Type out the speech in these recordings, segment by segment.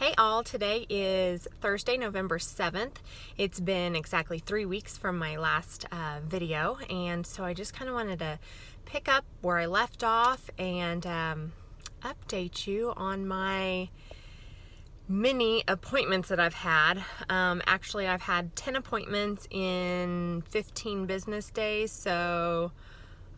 Hey all, today is Thursday, November 7th. It's been exactly 3 weeks from my last video, and so I just kind of wanted to pick up where I left off and update you on my many appointments that I've had. Actually, I've had 10 appointments in 15 business days, so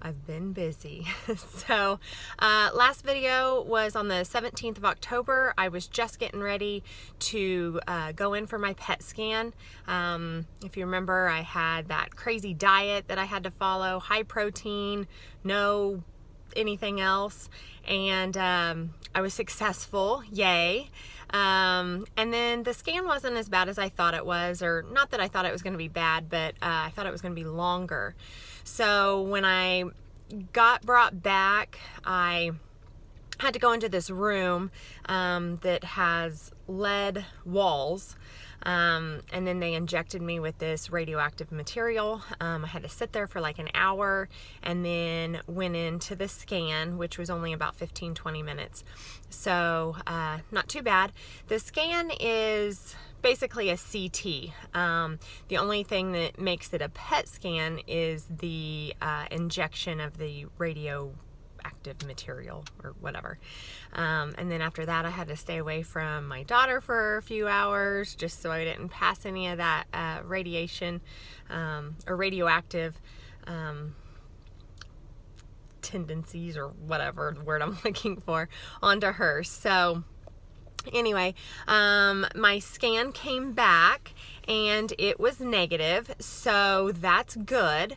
I've been busy. So last video was on the 17th of October. I was just getting ready to go in for my PET scan. If you remember, I had that crazy diet that I had to follow, high protein, no anything else, and I was successful, yay. And then the scan wasn't as bad as I thought it was, or not that I thought it was going to be bad, but I thought it was going to be longer. So when I got brought back, I had to go into this room that has lead walls, and then they injected me with this radioactive material. I had to sit there for like an hour and then went into the scan, which was only about 15-20 minutes. So not too bad. The scan is basically a CT. The only thing that makes it a PET scan is the injection of the radioactive material or whatever. And then after that, I had to stay away from my daughter for a few hours just so I didn't pass any of that radiation or radioactive tendencies or whatever word I'm looking for onto her. So anyway, my scan came back and it was negative, so that's good.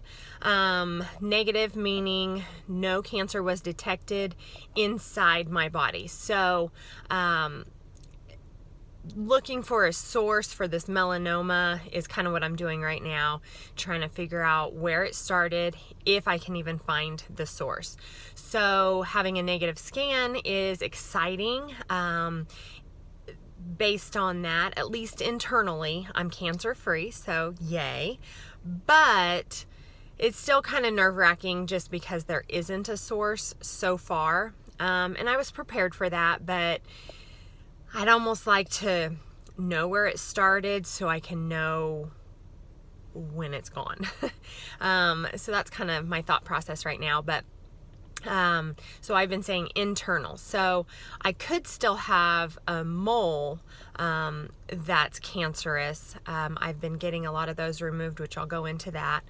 Negative meaning no cancer was detected inside my body. So, looking for a source for this melanoma is kind of what I'm doing right now, trying to figure out where it started, if I can even find the source. So having a negative scan is exciting. Based on that, at least internally, I'm cancer-free, so yay. But it's still kind of nerve-wracking just because there isn't a source so far. And I was prepared for that, but I'd almost like to know where it started so I can know when it's gone. So that's kind of my thought process right now, but so I've been saying internal. So I could still have a mole that's cancerous. I've been getting a lot of those removed, which I'll go into that.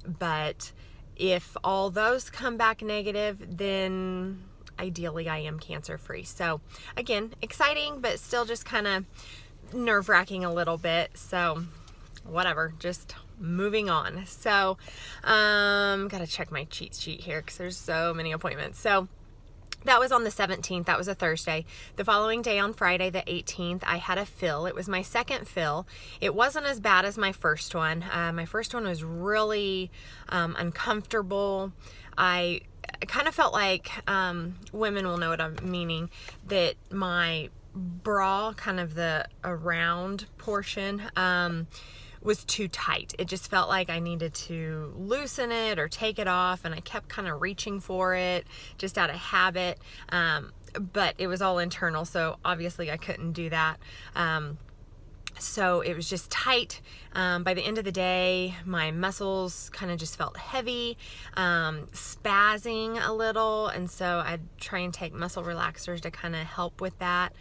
But if all those come back negative, then ideally I am cancer-free. So again, exciting, but still just kind of nerve-wracking a little bit. So whatever, just moving on. So gotta check my cheat sheet here because there's so many appointments. So that was on the 17th. That was a Thursday. The following day, on Friday the 18th, I had a fill. It was my second fill. It wasn't as bad as my first one. My first one was really uncomfortable. I kind of felt like, women will know what I'm meaning, that my bra, kind of the around portion, was too tight. It just felt like I needed to loosen it or take it off, and I kept kind of reaching for it just out of habit. But it was all internal, so obviously I couldn't do that. So it was just tight. By the end of the day, my muscles kind of just felt heavy, spazzing a little, and so I'd try and take muscle relaxers to kind of help with that.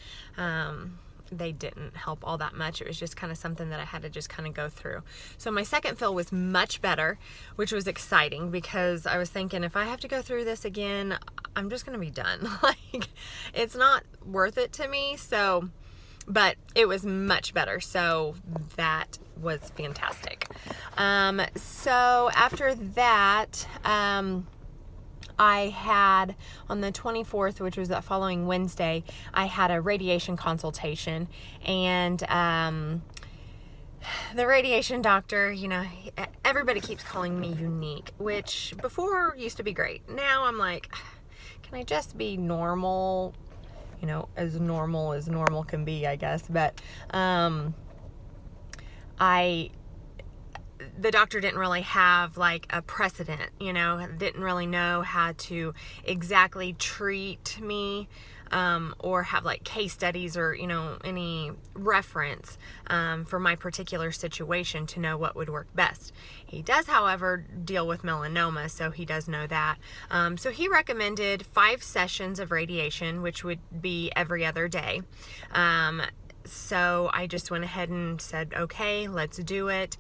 They didn't help all that much. It was just kind of something that I had to just kind of go through. So my second fill was much better, which was exciting because I was thinking, if I have to go through this again, I'm just going to be done. Like, it's not worth it to me. So, but it was much better. So that was fantastic. So after that, I had, on the 24th, which was that following Wednesday, I had a radiation consultation, and the radiation doctor, you know, everybody keeps calling me unique, which before used to be great. Now I'm like, can I just be normal? You know, as normal can be, I guess. But the doctor didn't really have like a precedent, you know, didn't really know how to exactly treat me. or have like case studies or, you know, any reference for my particular situation to know what would work best. He does, however, deal with melanoma, so he does know that. So he recommended 5 sessions of radiation, which would be every other day. So I just went ahead and said, okay, let's do it.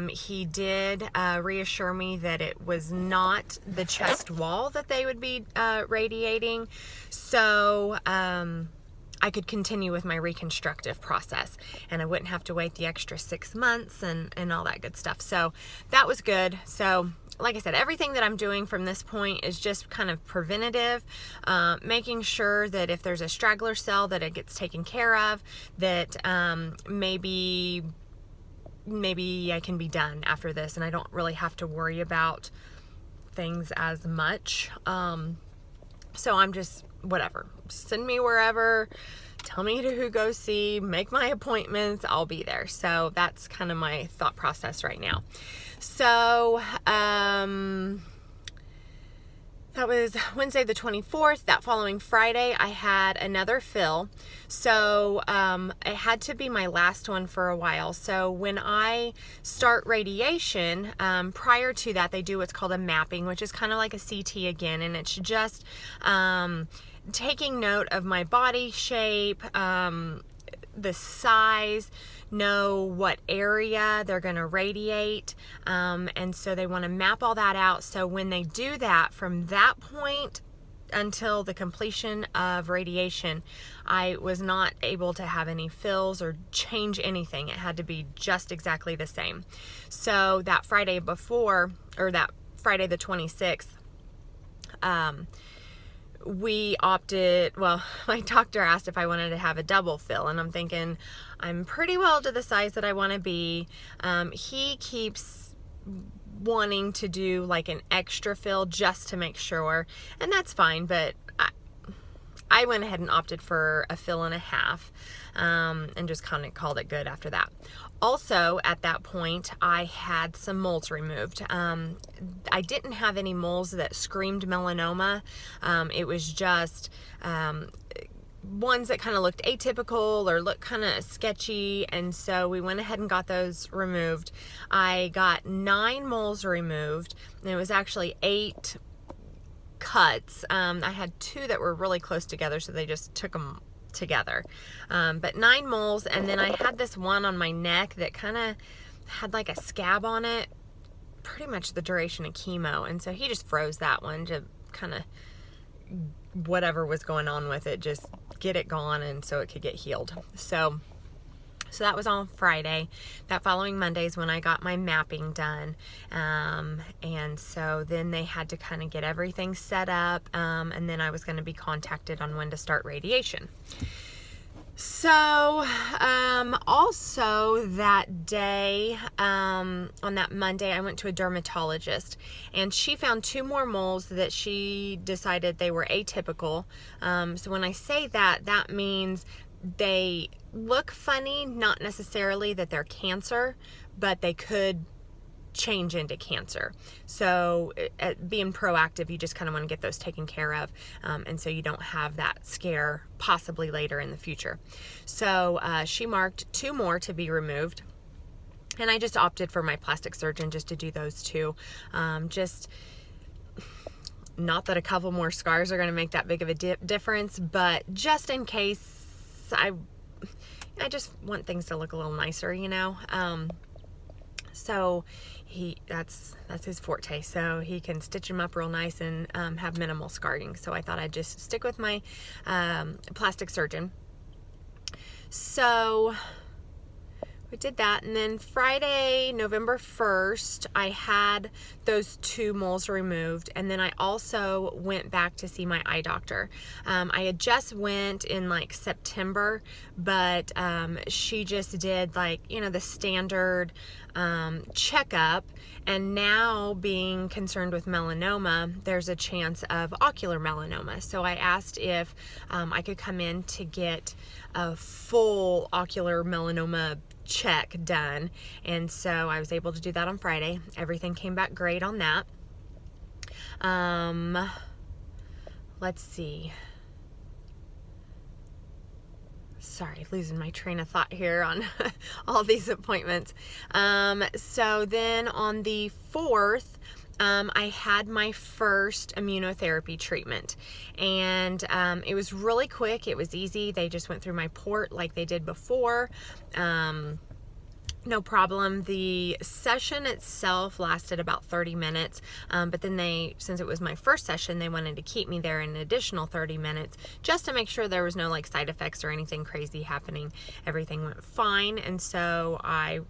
He did reassure me that it was not the chest wall that they would be radiating. So I could continue with my reconstructive process and I wouldn't have to wait the extra 6 months and all that good stuff. So that was good. So like I said, everything that I'm doing from this point is just kind of preventative, making sure that if there's a straggler cell that it gets taken care of, that maybe I can be done after this and I don't really have to worry about things as much. So I'm just, whatever, send me wherever, tell me who go see, make my appointments, I'll be there. So that's kind of my thought process right now. So that was Wednesday the 24th. That following Friday, I had another fill. So it had to be my last one for a while. So when I start radiation, prior to that, they do what's called a mapping, which is kind of like a CT again. And it's just taking note of my body shape, the size, know what area they're going to radiate, and so they want to map all that out. So when they do that, from that point until the completion of radiation, I was not able to have any fills or change anything. It had to be just exactly the same. So that Friday before, or that Friday the 26th, we opted, well, my doctor asked if I wanted to have a double fill, and I'm thinking I'm pretty well to the size that I want to be. He keeps wanting to do like an extra fill just to make sure, and that's fine, but I went ahead and opted for a 1.5 fills, and just kind of called it good after that. Also, at that point, I had some moles removed. I didn't have any moles that screamed melanoma. It was just ones that kind of looked atypical or looked kind of sketchy, and so we went ahead and got those removed. I got 9 moles removed, and it was actually 8 cuts. I had 2 that were really close together, so they just took them together. But 9 moles, and then I had this one on my neck that kind of had like a scab on it pretty much the duration of chemo, and so he just froze that one to kind of whatever was going on with it, just get it gone and so it could get healed. So that was on Friday. That following Monday is when I got my mapping done. And so then they had to kind of get everything set up. And then I was going to be contacted on when to start radiation. So, also that day, on that Monday, I went to a dermatologist, and she found 2 more moles that she decided they were atypical. So when I say that, that means they look funny, not necessarily that they're cancer, but they could change into cancer. So being proactive, you just kind of want to get those taken care of, and so you don't have that scare possibly later in the future. So she marked 2 more to be removed, and I just opted for my plastic surgeon just to do those 2. Just not that a couple more scars are going to make that big of a difference, but just in case, I just want things to look a little nicer, you know. So that's his forte, so he can stitch them up real nice and have minimal scarring. So I thought I'd just stick with my plastic surgeon. So we did that, and then Friday, November 1st, I had those 2 moles removed, and then I also went back to see my eye doctor. I had just went in like September, but she just did like, you know, the standard checkup, and now being concerned with melanoma, there's a chance of ocular melanoma. So I asked if I could come in to get a full ocular melanoma check done, and so I was able to do that on Friday. Everything came back great on that. Let's see. Sorry, losing my train of thought here on all these appointments. So then on the 4th, I had my first immunotherapy treatment, and it was really quick. It was easy. They just went through my port like they did before. No problem. The session itself lasted about 30 minutes, but then since it was my first session, they wanted to keep me there an additional 30 minutes just to make sure there was no like side effects or anything crazy happening. Everything went fine, and so I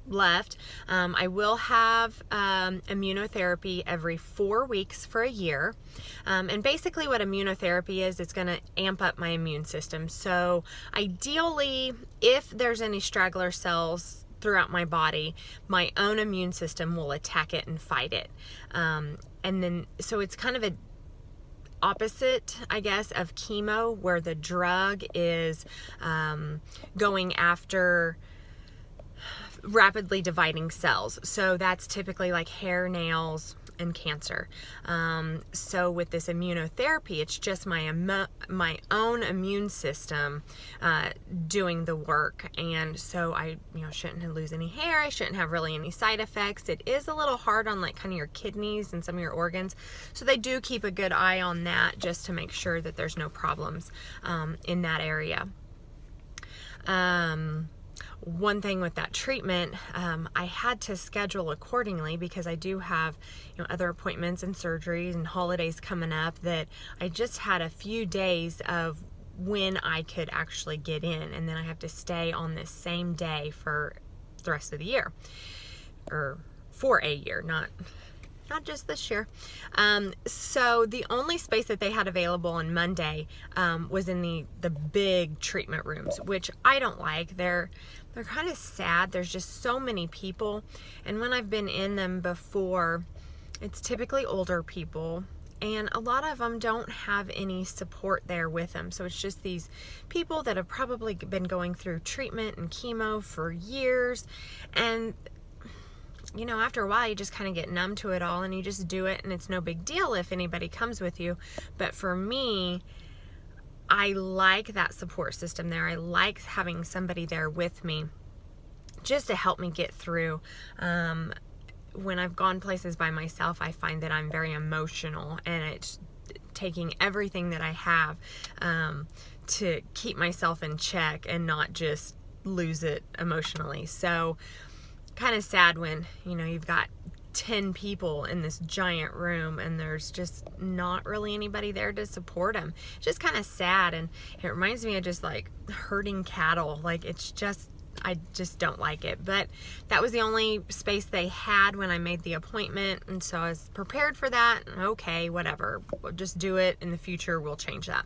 left. I will have immunotherapy every 4 weeks for a year. And basically what immunotherapy is, it's going to amp up my immune system. So ideally, if there's any straggler cells throughout my body, my own immune system will attack it and fight it. And then, so it's kind of a opposite, I guess, of chemo, where the drug is going after rapidly dividing cells. So that's typically like hair, nails, and cancer. So with this immunotherapy, it's just my own immune system doing the work. And so I shouldn't lose any hair. I shouldn't have really any side effects. It is a little hard on like kind of your kidneys and some of your organs. So they do keep a good eye on that just to make sure that there's no problems in that area. One thing with that treatment, I had to schedule accordingly because I do have, other appointments and surgeries and holidays coming up, that I just had a few days of when I could actually get in, and then I have to stay on this same day for the rest of the year, or for a year, not just this year. So the only space that they had available on Monday was in the big treatment rooms, which I don't like. They're kind of sad. There's just so many people, and when I've been in them before, it's typically older people, and a lot of them don't have any support there with them. So it's just these people that have probably been going through treatment and chemo for years, and after a while you just kind of get numb to it all and you just do it, and it's no big deal if anybody comes with you. But for me, I like that support system there. I like having somebody there with me just to help me get through. When I've gone places by myself, I find that I'm very emotional, and it's taking everything that I have to keep myself in check and not just lose it emotionally. So kind of sad when you've got 10 people in this giant room and there's just not really anybody there to support them. It's just kind of sad, and it reminds me of just like herding cattle. Like, I just don't like it. But that was the only space they had when I made the appointment, and so I was prepared for that. Okay, whatever, we'll just do it. In the future, we'll change that.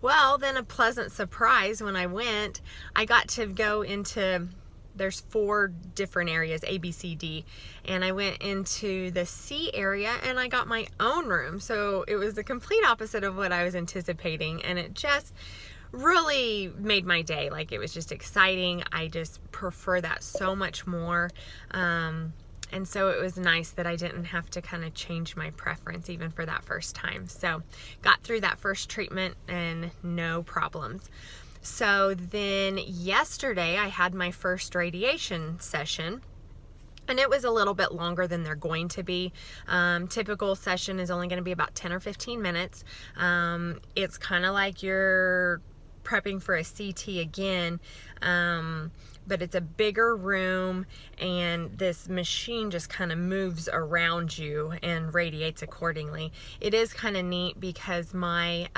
Well, then a pleasant surprise when I went, I got to go into, there's 4 different areas, A, B, C, D, and I went into the C area and I got my own room. So it was the complete opposite of what I was anticipating, and it just really made my day. Like, it was just exciting. I just prefer that so much more. And so it was nice that I didn't have to kind of change my preference even for that first time. So got through that first treatment and no problems. So then yesterday I had my first radiation session, and it was a little bit longer than they're going to be. Typical session is only going to be about 10 or 15 minutes. It's kind of like you're prepping for a CT again, but it's a bigger room, and this machine just kind of moves around you and radiates accordingly. It is kind of neat because my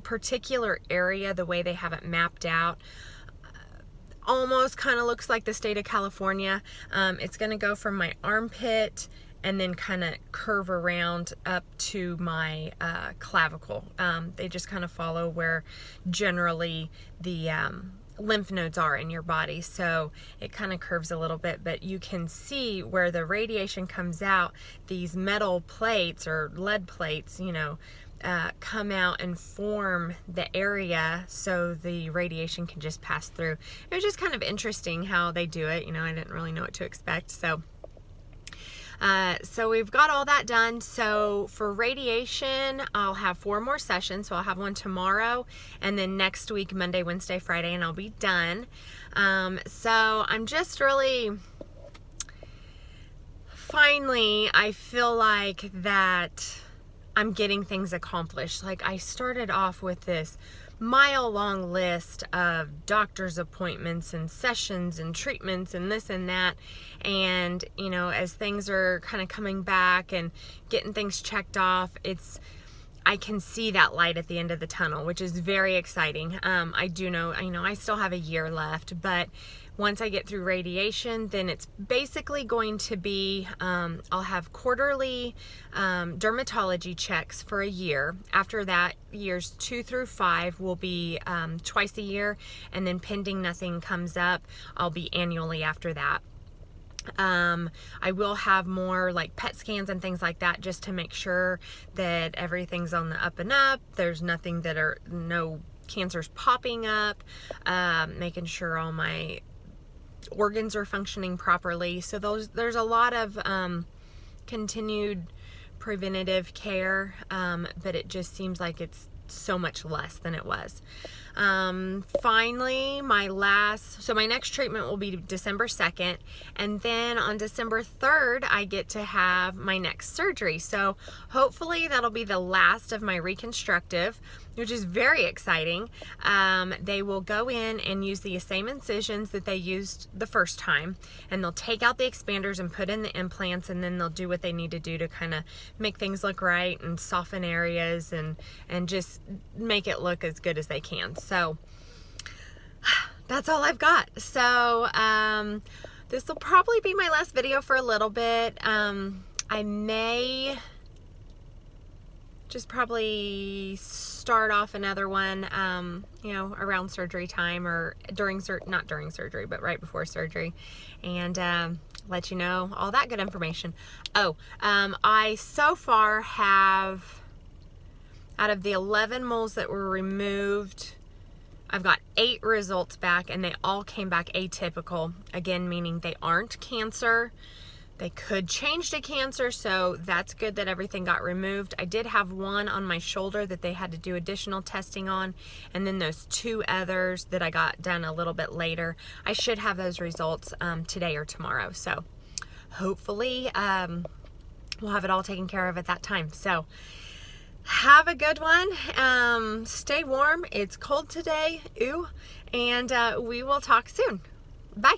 particular area, the way they have it mapped out, almost kind of looks like the state of California. It's going to go from my armpit and then kind of curve around up to my clavicle. They just kind of follow where generally the lymph nodes are in your body. So it kind of curves a little bit, but you can see where the radiation comes out. These metal plates or lead plates, come out and form the area so the radiation can just pass through. It was just kind of interesting how they do it. I didn't really know what to expect. So So we've got all that done. So for radiation, I'll have 4 more sessions. So I'll have one tomorrow, and then next week, Monday, Wednesday, Friday, and I'll be done. So I'm just really, finally, I feel like that I'm getting things accomplished. Like, I started off with this mile-long list of doctor's appointments and sessions and treatments and this and that, and you know, as things are kind of coming back and getting things checked off, I can see that light at the end of the tunnel, which is very exciting. I know I still have a year left, but once I get through radiation, then it's basically going to be, I'll have quarterly dermatology checks for a year. After that, years 2 through 5 will be twice a year, and then pending nothing comes up, I'll be annually after that. I will have more like PET scans and things like that, just to make sure that everything's on the up and up. There's nothing no cancers popping up, making sure all my organs are functioning properly. So there's a lot of continued preventative care, but it just seems like it's so much less than it was. Finally, my next treatment will be December 2nd, and then on December 3rd, I get to have my next surgery. So hopefully that'll be the last of my reconstructive, which is very exciting. They will go in and use the same incisions that they used the first time, and they'll take out the expanders and put in the implants, and then they'll do what they need to do to kind of make things look right and soften areas and just make it look as good as they can. So that's all I've got. So this will probably be my last video for a little bit. I may just probably start off another one, you know, around surgery time, or not during surgery, but right before surgery, and let you know all that good information. I so far have, out of the 11 moles that were removed, I've got 8 results back, and they all came back atypical. Again, meaning they aren't cancer. They could change to cancer, so that's good that everything got removed. I did have one on my shoulder that they had to do additional testing on, and then those 2 others that I got done a little bit later. I should have those results today or tomorrow, so hopefully we'll have it all taken care of at that time. So have a good one. Stay warm. It's cold today. Ooh. And we will talk soon. Bye.